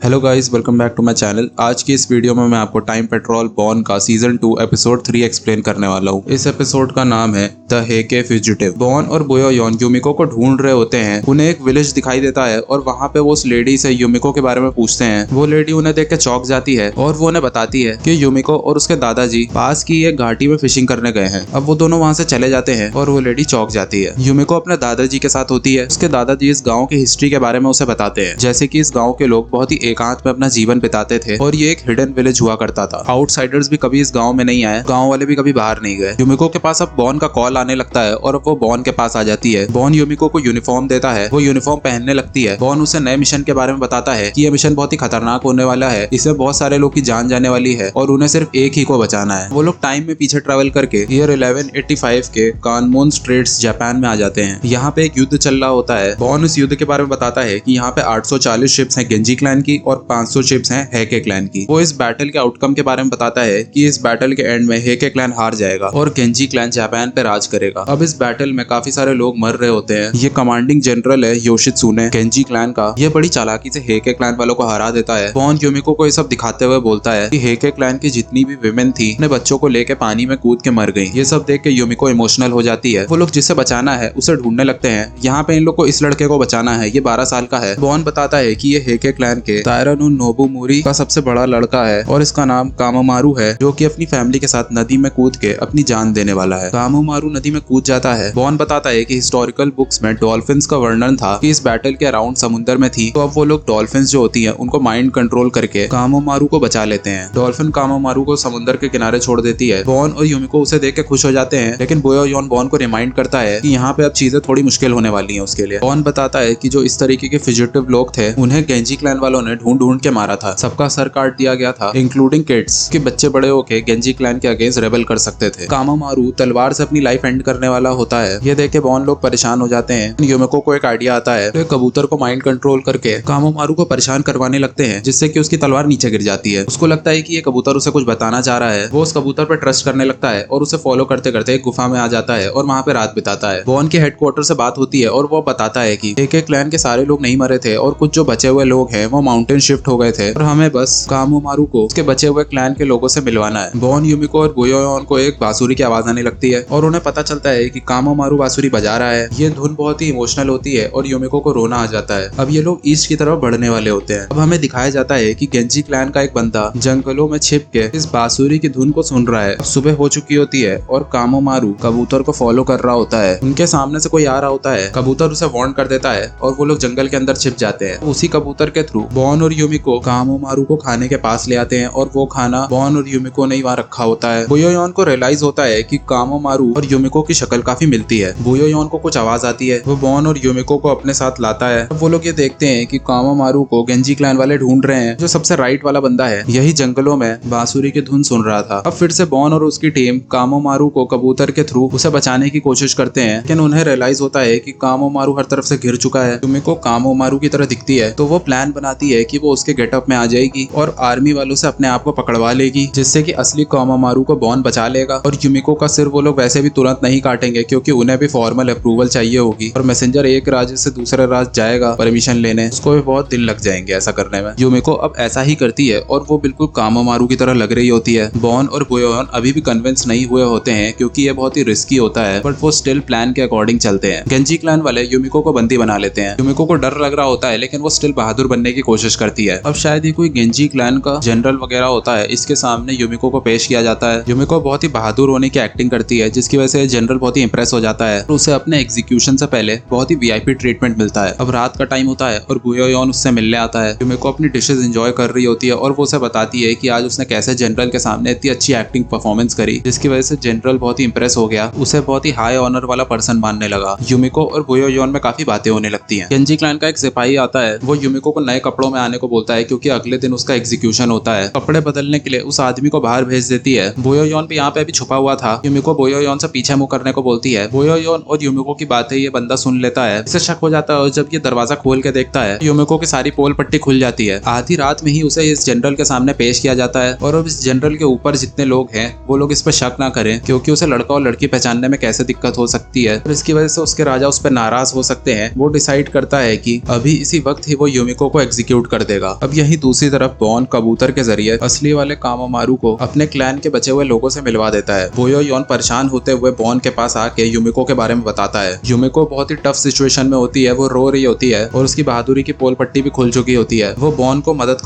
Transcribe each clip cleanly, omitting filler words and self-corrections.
Hello guys, welcome back to my channel. आज की इस वीडियो में मैं आपको टाइम पेट्रोल बॉर्न का सीजन 2 एपिसोड 3 एक्सप्लेन करने वाला हूँ। इस एपिसोड का नाम है द हेके फ्यूजिटिव। बॉर्न और बोयोयोन यूमिको को ढूंढ रहे होते हैं। उन्हें एक विलेज दिखाई देता है और वहाँ पे वो उस लेडी से यूमिको के बारे में पूछते हैं। वो लेडी उन्हें देख के चौंक जाती है और वो उन्हें बताती है कि यूमिको और उसके दादाजी पास की एक घाटी में फिशिंग करने गए हैं। अब वो दोनों वहाँ से चले जाते हैं और वो लेडी चौंक जाती है। यूमिको अपने दादाजी के साथ होती है। उसके दादाजी इस गाँव की हिस्ट्री के बारे में उसे बताते हैं, जैसे की इस गाँव के लोग बहुत ही एकांत में अपना जीवन बिताते थे और ये एक हिडन विलेज हुआ करता था। आउटसाइडर्स भी कभी इस गांव में नहीं आए, गांव वाले भी कभी बाहर नहीं गए। यूमिको के पास अब बॉर्न का कॉल आने लगता है और अब वो बॉर्न के पास आ जाती है। बॉर्न यूमिको को यूनिफॉर्म देता है, वो यूनिफॉर्म पहनने लगती है। बॉर्न उसे नए मिशन के बारे में बताता है कि ये मिशन बहुत ही खतरनाक होने वाला है, इसमें बहुत सारे लोग की जान जाने वाली है और उन्हें सिर्फ एक ही को बचाना है। वो लोग टाइम में पीछे ट्रेवल करके ईयर 1185 के कानमोन स्ट्रेट्स जापान में आ जाते हैं। यहाँ पे एक युद्ध चल रहा होता है। बॉर्न इस युद्ध के बारे में बताता है कि यहाँ पे 840 शिप्स हैं गेंजी क्लैन की और 500 शिप्स हैं हेके क्लैन की। वो इस बैटल के आउटकम के बारे में बताता है कि इस बैटल के एंड में हेके क्लैन हार जाएगा और गेंजी क्लैन जापान पे राज करेगा। अब इस बैटल में काफी सारे लोग मर रहे होते हैं। ये कमांडिंग जनरल है योशित्सुने गेंजी क्लैन का। ये बड़ी चालाकी से हेके क्लैन वालों को हरा देता है। बॉर्न यूमिको को ये सब दिखाते हुए बोलता है कि हेके क्लैन की जितनी भी विमेन थी अपने बच्चों को लेके पानी में कूद के मर गई। ये सब देख के यूमिको इमोशनल हो जाती है। वो लोग जिसे बचाना है उसे ढूंढने लगते हैं। यहाँ पे इन लोग को इस लड़के को बचाना है। ये 12 साल का है। बॉर्न बताता है कि ये हेके क्लैन के तायरानु नोबुमुरी का सबसे बड़ा लड़का है और इसका नाम कामोमारू है, जो कि अपनी फैमिली के साथ नदी में कूद के अपनी जान देने वाला है। कामोमारू नदी में कूद जाता है। बॉर्न बताता है कि हिस्टोरिकल बुक्स में डॉल्फिन्स का वर्णन था कि इस बैटल के अराउंड समुद्र में थी, तो अब वो लोग डॉल्फिन्स जो होती हैं उनको माइंड कंट्रोल करके कामोमारू को बचा लेते हैं। डॉल्फिन कामोमारू को समुद्र के किनारे छोड़ देती है। बॉर्न और यूमिको उसे देख के खुश हो जाते हैं, लेकिन बोयोयोन बॉर्न को रिमाइंड करता है कि यहाँ पे अब चीजें थोड़ी मुश्किल होने वाली हैं उसके लिए। बॉर्न बताता है कि जो इस तरीके के फ्यूजिटिव लोग थे उन्हें गेंजी क्लैन वालों ने ढूंढ ढूंढ के मारा था। सबका सर काट दिया गया था, इंक्लूडिंग किड्स, कि बच्चे बड़े होके गेंजी क्लैन के अगेंस्ट रेबल कर सकते थे। कामोमारू तलवार से अपनी लाइफ एंड करने वाला होता है। ये देख के बॉर्न लोग परेशान हो जाते हैं। यूमिको को एक आइडिया आता है, तो एक कबूतर को माइंड कंट्रोल करके कामोमारू को परेशान करवाने लगते हैं, जिससे कि उसकी तलवार नीचे गिर जाती है। उसको लगता है कि ये कबूतर उसे कुछ बताना चाह रहा है। वो उस कबूतर पर ट्रस्ट करने लगता है और उसे फॉलो करते करते एक गुफा में आ जाता है और वहाँ पे रात बिताता है। बॉर्न के हेडक्वार्टर से बात होती है और वो बताता है कि हेके क्लैन के सारे लोग नहीं मरे थे और कुछ जो बचे हुए लोग हैं वो माउंटेन शिफ्ट हो गए थे और हमें बस कामोमारू को उसके बचे हुए क्लैन के लोगों से मिलवाना है। बॉर्न यूमिको और बोयोयोन को एक बांसुरी की आवाज आने लगती है और उन्हें पता चलता है कि कामोमारू बांसुरी बजा रहा है। ये धुन बहुत ही इमोशनल होती है और यूमिको को रोना आ जाता है। अब ये लोग ईस्ट की तरफ बढ़ने वाले होते हैं। अब हमें दिखाया जाता है कि गेंजी क्लैन का एक बंदा जंगलों में छिप के इस बांसुरी की धुन को सुन रहा है। अब सुबह हो चुकी होती है और कामोमारू कबूतर को फॉलो कर रहा होता है। उनके सामने से कोई आ रहा होता है। कबूतर उसे वार्न कर देता है और वो लोग जंगल के अंदर छिप जाते हैं। उसी कबूतर के थ्रू बॉर्न और यूमिको कामोमारू को खाने के पास ले आते हैं और वो खाना बॉर्न और यूमिको ने वहाँ रखा होता है। बोयोयोन को रियलाइज होता है कि कामोमारू और यूमिको की शक्ल काफी मिलती है। बोयोयोन को कुछ आवाज आती है। वो बॉर्न और यूमिको को अपने साथ लाता है। अब वो लोग ये देखते हैं कि कामोमारू को गेंजी क्लैन वाले ढूंढ रहे हैं। जो सबसे राइट वाला बंदा है यही जंगलों में बांसुरी की धुन सुन रहा था। अब फिर से बॉर्न और उसकी टीम कामोमारू को कबूतर के थ्रू उसे बचाने की कोशिश करते हैं, लेकिन उन्हें रियलाइज होता है कि कामोमारू हर तरफ से घिर चुका है। यूमिको कामोमारू की तरह दिखती है, तो वो प्लान बनाती है कि वो उसके गेटअप में आ जाएगी और आर्मी वालों से अपने आप को पकड़वा लेगी, जिससे कि असली कामोमारू को बॉर्न बचा लेगा। और यूमिको का सिर वो लोग वैसे भी तुरंत नहीं काटेंगे, क्योंकि उन्हें भी फॉर्मल अप्रूवल चाहिए होगी और मैसेंजर एक राज्य से दूसरे राज्य जाएगा परमिशन लेने, उसको भी बहुत दिन लग जाएंगे ऐसा करने में। यूमिको अब ऐसा ही करती है और वो बिल्कुल कामोमारू की तरह लग रही होती है। बॉर्न और बोयोयोन अभी भी कन्विंस नहीं हुए होते हैं, क्योंकि ये बहुत ही रिस्की होता है, बट वो स्टिल प्लान के अकॉर्डिंग चलते हैं। गेंजी क्लैन वाले यूमिको को बंदी बना लेते हैं। यूमिको को डर लग रहा होता है, लेकिन वो स्टिल बहादुर बनने की कोशिश करती है। अब शायद ही कोई गेंजी क्लैन का जनरल वगैरह होता है, इसके सामने यूमिको को पेश किया जाता है। यूमिको बहुत ही बहादुर होने की एक्टिंग करती है, जिसकी वजह से जनरल बहुत ही इंप्रेस हो जाता है और उसे अपने एग्जीक्यूशन से पहले बहुत ही वीआईपी ट्रीटमेंट मिलता है। अब रात का टाइम होता है और बोयोयोन उससे मिलने आता है। यूमिको अपनी डिशेज एंजॉय कर रही होती है और वो उसे बताती है कि आज उसने कैसे जनरल के सामने इतनी अच्छी एक्टिंग परफॉर्मेंस करी, जिसकी वजह से जनरल बहुत ही इंप्रेस हो गया, उसे बहुत ही हाई ऑनर वाला पर्सन मानने लगा। यूमिको और बोयोयोन में काफी बातें होने लगती हैं। गेंजी क्लैन का एक सिपाही आता है। वो यूमिको को नए कपड़ों में आने को बोलता है, क्योंकि अगले दिन उसका एग्जीक्यूशन होता है। कपड़े बदलने के लिए उस आदमी को बाहर भेज देती है। बोयोयोन भी यहाँ पे अभी छुपा हुआ था। यूमिको बोयोयोन से पीछे मुंह करने को बोलती है। बोयोयोन और यूमिको की बातें ये बंदा सुन लेता है। इसे शक हो जाता है और जब ये दरवाजा खोल के देखता है, यूमिको की सारी पोल पट्टी खुल जाती है। आधी रात में ही उसे इस जनरल के सामने पेश किया जाता है और अब इस जनरल के ऊपर जितने लोग हैं वो लोग इस पर शक ना करें, क्योंकि उसे लड़का और लड़की पहचानने में कैसे दिक्कत हो सकती है और इसकी वजह से उसके राजा उस पर नाराज हो सकते हैं। वो डिसाइड करता है कि अभी इसी वक्त ही वो यूमिको को एग्जीक्यूट कर देगा। अब यही दूसरी तरफ बॉन कबूतर के जरिए असली वाले कामामारू को अपने क्लैन के बचे हुए लोगों से मिलवा देता है। बोयो योन परेशान होते हुए बॉन के पास आके युमिको के बारे में बताता है। युमिको बहुत ही टफ सिचुएशन में होती है, वो रो रही होती है और उसकी बहादुरी की पोल पट्टी भी खुल चुकी होती है। वो बॉन को मदद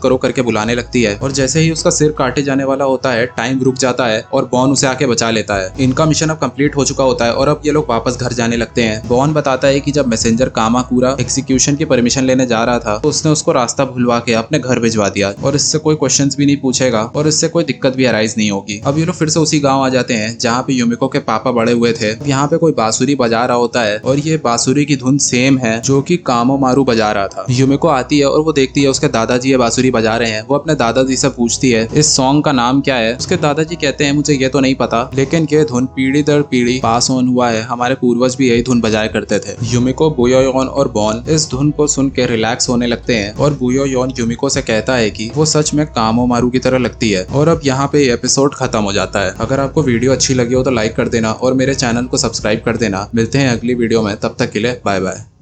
करो करके बुलाने लगती है और जैसे ही उसका सिर काटे जाने वाला होता है टाइम रुक जाता है और बॉन उसे आके बचा लेता है। इनका मिशन अब कंप्लीट हो चुका होता है और अब ये लोग वापस घर जाने लगते हैं। बॉन बताता है कि जब मैसेंजर कामाकुरा एग्जीक्यूशन की परमिशन लेने जा रहा था तो उसने उसको रास्ता भूलवा के अपने घर भिजवा दिया और इससे कोई क्वेश्चंस भी नहीं पूछेगा और इससे कोई दिक्कत भी अराइज नहीं होगी। अब ये लोग फिर से उसी गांव आ जाते हैं जहाँ पे युमिको के पापा बड़े हुए थे। यहाँ पे कोई बांसुरी बजा रहा होता है और ये बांसुरी की धुन सेम है जो कि कामोमारू बजा रहा था। युमिको आती है और वो देखती है उसके दादाजी ये बांसुरी बजा रहे हैं। वो अपने दादाजी से पूछती है इस सॉन्ग का नाम क्या है। उसके दादाजी कहते हैं मुझे ये तो नहीं पता, लेकिन ये धुन पीढ़ी दर पीढ़ी पास ऑन हुआ है, हमारे पूर्वज भी यही धुन बजाया करते थे। युमिको, बुयोयोन और बॉन इस धुन को सुन के रिलैक्स होने लगते हैं और बुयोयोन युमिको से कहता है कि वो सच में कामोमारू की तरह लगती है। और अब यहाँ पे एपिसोड खत्म हो जाता है। अगर आपको वीडियो अच्छी लगी हो तो लाइक कर देना और मेरे चैनल को सब्सक्राइब कर देना। मिलते हैं अगली वीडियो में, तब तक के लिए बाय बाय।